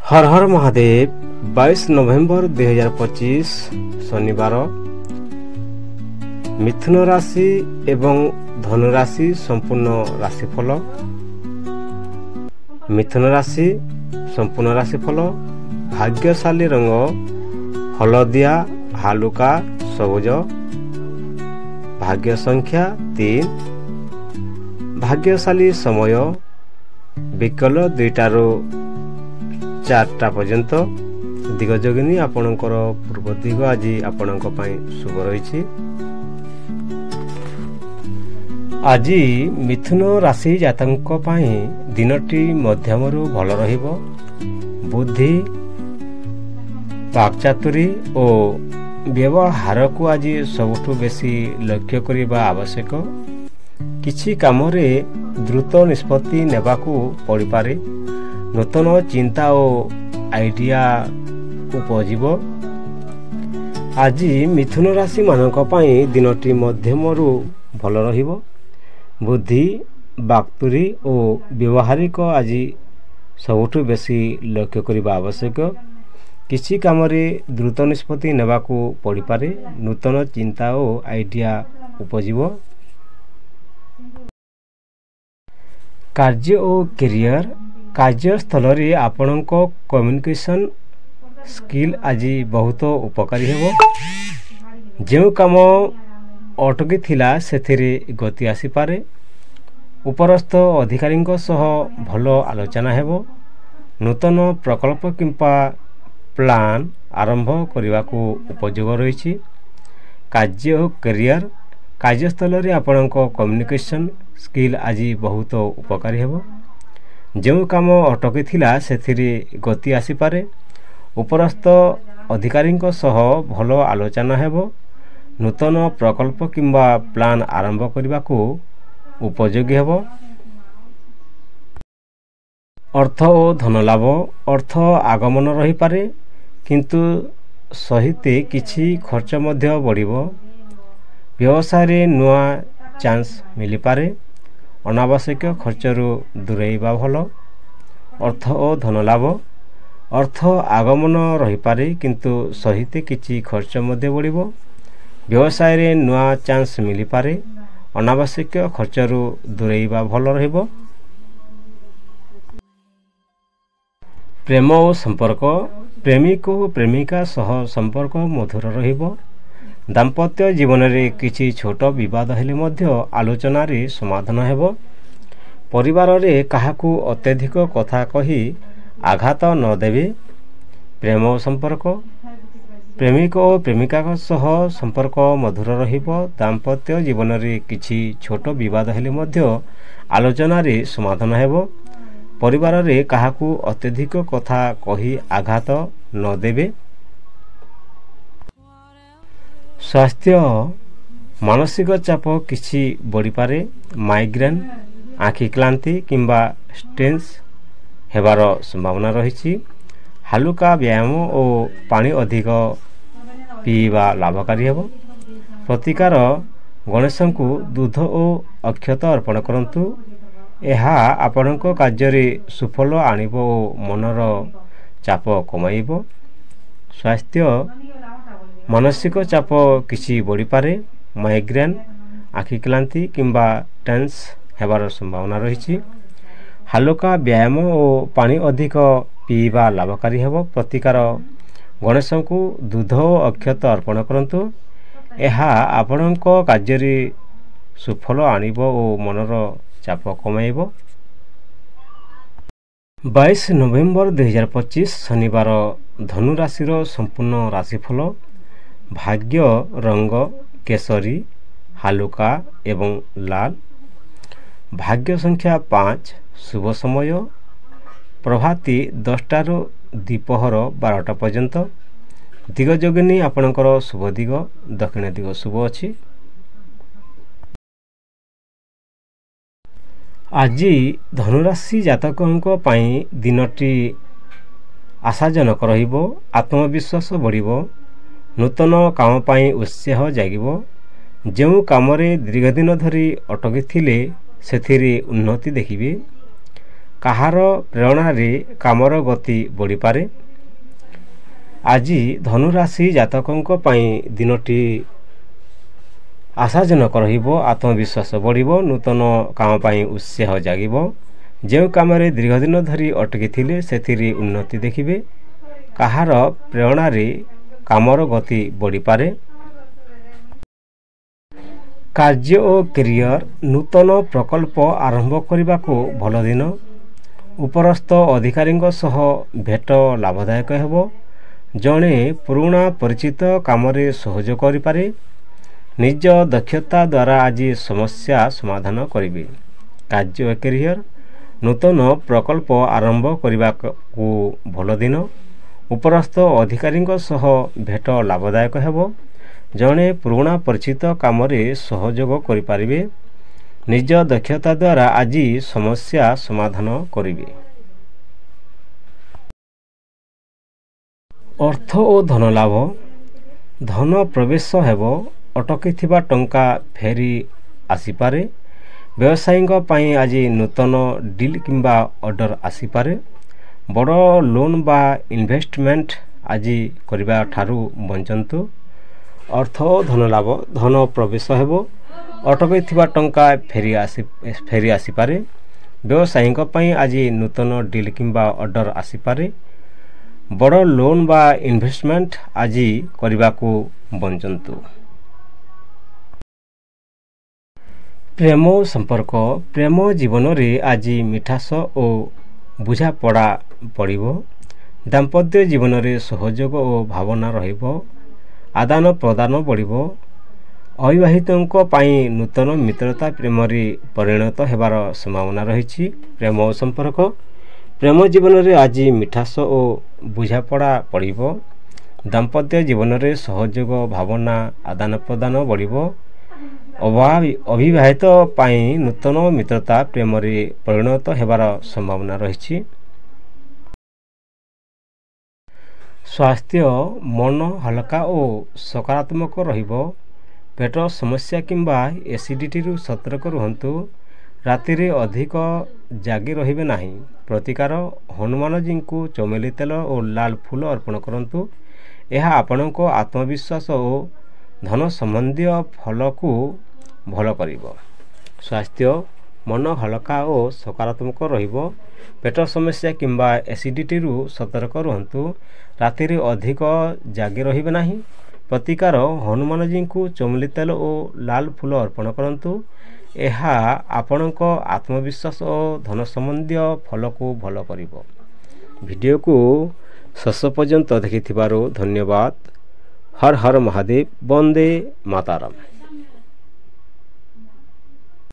हर हर महादेव 22 नवेम्बर 2025 शनिवार मिथुन राशि एवं धनु राशि संपूर्ण राशिफल। मिथुन राशि संपूर्ण राशिफल। भाग्यशाली रंग हलदिया हालुका सबुज। भाग्य संख्या 3। भाग्यशाली समय विकल 2टाରୁ 4टा पर्यंत। दिगजोगिनी आपणकर पूर्व दिग आज आपण शुभ रही। आज मिथुन राशि जातक दिनटी मध्यम भल रहिबो। बुद्धि वाक्चातुरी और व्यवहार को आज सबुठु बेसी लक्ष्य करने आवश्यक। किछि कामरे द्रुत निष्पत्ति नेबाकू पड़ी पारे। नूतन चिंता और आइडिया उपजीव। आज मिथुन राशि मानक पई दिनटी मध्यम भल रहिबो। बुद्धि वाक्तुरी और व्यवहारिक आज सबुठु बेसी लक्ष्य करने आवश्यक। किछि कामरे द्रुत निष्पत्ति नेबाकू पड़ी पारे। नूतन चिंता और आइडिया उपजीव। कार्य और कैरियर कार्यस्थल रे आपणक कम्युनिकेशन स्किल आज बहुत उपकारी हेबो। जो काम अटकी थिला सेथिरे गति आसी पारे। उपरस्थ अधिकारी सह भल आलोचना हेबो। नूतन प्रकल्प किंपा प्लान आरंभ करने को उपयोग रही। कार्य और कैरियर कार्यस्थल रे आपणक कम्युनिकेशन स्किल आज बहुत उपकारी हेबो। जो काम अटकी थिला सेथिरे गति आसी पारे। उपरस्थ अधिकारी सह भल आलोचना हेबो। नूतन प्रकल्प किंबा प्लान आरंभ करने को उपयोगी हेबो। अर्थ और धन लाभ अर्थ आगमन रही पारे किंतु सहित किछि खर्च मध्य बढ़िबो। व्यवसाय रे नुआ चांस मिली पारे। अनावश्यक खर्चरू दूरेइबा भल। अर्थ और धन लाभ अर्थ आगमन रही पारे किंतु सहित किछि खर्च मध्य बढ़िबो। व्यवसाय रे नुआ चांस मिली पारे। अनावश्यक खर्चरू दूरेइबा भल रहिबो। प्रेम और संपर्क प्रेमिक और प्रेमिका सह संपर्क मधुर रहिबो। दाम्पत्य जीवन रे किछि छोट विवाद हेले मध्य आलोचना रे समाधान हेबो। परिवार रे काहाकू अत्यधिक कथा कही आघात न देबे। प्रेम और संपर्क प्रेमिक और प्रेमिका सह संपर्क मधुर रहिबो। दाम्पत्य जीवन रे किछि छोट विवाद हेले मध्य आलोचना रे समाधान हेबो। परिवार रे काहाकू अत्यधिक कथा कही आघात न देबे। स्वास्थ्य मानसिक चाप किछि बढ़ी पारे। माइग्रेन आँखि क्लांति किंबा स्ट्रेस हेबार संभावना रही। हालुका व्यायाम और पानी अधिक पीवा लाभकारी हेबो। प्रतिकार गणेश को दूध और अक्षत अर्पण करंतु। एहा आपणक कार्य रे सुफल आनिबो और मनर चाप कमाइबो। स्वास्थ्य मानसिक चाप किछि बढ़ी पारे। माइग्रेन आँखि क्लांति किंबा टेंस हेबार संभावना रही। हालुका व्यायाम और पानी अधिक पीवा लाभकारी हेबो। प्रतिकार गणेश को दूध और अक्षत अर्पण करंतु। एहा आपणक कार्य रे सुफल आनिबो और मनर चाप कमाइबो। 22 नवेम्बर 2025 शनिवार धनु राशि संपूर्ण राशिफल। भाग्य रंग केसरी हालुका एवं लाल। भाग्य संख्या 5। शुभ समय प्रभाती 10टाରୁ द्विपहर 12टा पर्यंत। दिगजोगिनी आपणकर शुभ दिग दक्षिण दिग शुभ अछि। आज धनुराशि जातकଙ୍କ ପାଇଁ दिनटी आशाजनक रहिबो। आत्मविश्वास बढ़िबो। नूतन काम पाई उत्साह जागिबो। जो कामरे दीर्घ दिन धरी अटकी थिले सेथिरे उन्नति देखिबे। କାହାର ପ୍ରେରଣାରେ କାମର ଗତି ବଢ଼ିପାରେ। ଆଜି ଧନୁରାଶି ଜାତକଙ୍କ ପାଇଁ ଦିନଟି ଆଶାଜନକ ରହିବ। ଆତ୍ମବିଶ୍ୱାସ ବଢ଼ିବ। ନୂତନ କାମ ପାଇଁ ଉତ୍ସାହ ଜାଗିବ। ଯେଉଁ କାମରେ ଦୀର୍ଘଦିନ ଧରି ଅଟକିଥିଲେ ସେଥିରେ ଉନ୍ନତି ଦେଖିବେ। କାହାର ପ୍ରେରଣାରେ କାମର ଗତି ବଢ଼ିପାରେ। କାର୍ଯ୍ୟ ଓ କ୍ୟାରିୟର ନୂତନ ପ୍ରକଳ୍ପ ଆରମ୍ଭ କରିବାକୁ ଭଲ ଦିନ। ଉପରସ୍ଥ ଅଧିକାରୀଙ୍କ ସହ ଭେଟ ଲାଭଦାୟକ ହେବ। ଜଣେ ପୁରୁଣା ପରିଚିତ କାମରେ ସହଯୋଗ କରିପାରେ। ନିଜ ଦକ୍ଷତା ଦ୍ୱାରା ଆଜି ସମସ୍ୟା ସମାଧାନ କରିବେ। କାର୍ଯ୍ୟ ଓ କ୍ୟାରିୟର ନୂତନ ପ୍ରକଳ୍ପ ଆରମ୍ଭ କରିବାକୁ ଭଲ ଦିନ। ଉପରସ୍ଥ ଅଧିକାରୀଙ୍କ ସହ ଭେଟ ଲାଭଦାୟକ ହେବ। ଜଣେ ପୁରୁଣା ପରିଚିତ କାମରେ ସହଯୋଗ କରିପାରିବେ। ନିଜ ଦକ୍ଷତା ଦ୍ୱାରା ଆଜି ସମସ୍ୟା ସମାଧାନ କରିବେ। ଅର୍ଥ ଓ ଧନ ଲାଭ ଧନ ପ୍ରବେଶ ହେବ। ଅଟକିଥିବା ଟଙ୍କା ଫେରି ଆସିପାରେ। ବ୍ୟବସାୟୀଙ୍କ ପାଇଁ ଆଜି ନୂତନ ଡିଲ୍ କିମ୍ବା ଅର୍ଡ଼ର ଆସିପାରେ। ବଡ଼ ଲୋନ୍ ବା ଇନଭେଷ୍ଟମେଣ୍ଟ ଆଜି କରିବା ଠାରୁ ବଞ୍ଚନ୍ତୁ। ଅର୍ଥ ଓ ଧନ ଲାଭ ଧନ ପ୍ରବେଶ ହେବ। ଅଟକିଥିବା ଟଙ୍କା ଫେରି ଆସିପାରେ। ବ୍ୟବସାୟୀଙ୍କ ପାଇଁ ଆଜି ନୂତନ ଡିଲ୍ କିମ୍ବା ଅର୍ଡ଼ର ଆସିପାରେ। ବଡ଼ ଲୋନ୍ ବା ଇନଭେଷ୍ଟମେଣ୍ଟ ଆଜି କରିବାକୁ ବଞ୍ଚନ୍ତୁ। ପ୍ରେମ ଓ ସମ୍ପର୍କ ପ୍ରେମ ଜୀବନରେ ଆଜି ମିଠାସ ଓ ବୁଝାପଡ଼ା ପଡ଼ିବ। ଦାମ୍ପତ୍ୟ ଜୀବନରେ ସହଯୋଗ ଓ ଭାବନା ରହିବ। ଆଦାନ ପ୍ରଦାନ ବଢ଼ିବ। ଅବିବାହିତଙ୍କ ପାଇଁ ନୂତନ ମିତ୍ରତା ପ୍ରେମରେ ପରିଣତ ହେବାର ସମ୍ଭାବନା ରହିଛି। ପ୍ରେମ ଓ ସମ୍ପର୍କ ପ୍ରେମ ଜୀବନରେ ଆଜି ମିଠାସ ଓ ବୁଝାପଡ଼ା ପଡ଼ିବ। ଦାମ୍ପତ୍ୟ ଜୀବନରେ ସହଯୋଗ ଭାବନା ଆଦାନ ପ୍ରଦାନ ବଢ଼ିବ। ଅବିବାହିତ ପାଇଁ ନୂତନ ମିତ୍ରତା ପ୍ରେମରେ ପରିଣତ ହେବାର ସମ୍ଭାବନା ରହିଛି। ସ୍ୱାସ୍ଥ୍ୟ ମନ ହାଲକା ଓ ସକାରାତ୍ମକ ରହିବ। ପେଟ ସମସ୍ୟା କିମ୍ବା ଏସିଡ଼ିଟିରୁ ସତର୍କ ରୁହନ୍ତୁ। ରାତିରେ ଅଧିକ ଜାଗି ରହିବେ ନାହିଁ। ପ୍ରତିକାର ହନୁମାନଜୀଙ୍କୁ ଚମେଲି ତେଲ ଓ ଲାଲ ଫୁଲ ଅର୍ପଣ କରନ୍ତୁ। ଏହା ଆପଣଙ୍କ ଆତ୍ମବିଶ୍ୱାସ ଓ ଧନ ସମ୍ବନ୍ଧୀୟ ଫଳକୁ ଭଲ କରିବ। ସ୍ୱାସ୍ଥ୍ୟ ମନ ହାଲକା ଓ ସକାରାତ୍ମକ ରହିବ। ପେଟ ସମସ୍ୟା କିମ୍ବା ଏସିଡ଼ିଟିରୁ ସତର୍କ ରୁହନ୍ତୁ। ରାତିରେ ଅଧିକ ଜାଗି ରହିବେ ନାହିଁ। ପ୍ରତିକାର ହନୁମାନଜୀଙ୍କୁ ଚମେଲି ତେଲ ଓ ଲାଲ ଫୁଲ ଅର୍ପଣ କରନ୍ତୁ। ଏହା ଆପଣଙ୍କ ଆତ୍ମବିଶ୍ୱାସ ଓ ଧନ ସମ୍ବନ୍ଧୀୟ ଫଳକୁ ଭଲ କରିବ। ଭିଡ଼ିଓକୁ ଶେଷ ପର୍ଯ୍ୟନ୍ତ ଦେଖିଥିବାରୁ ଧନ୍ୟବାଦ। ହର ହର ମହାଦେବ। ବନ୍ଦେ ମାତରମ୍।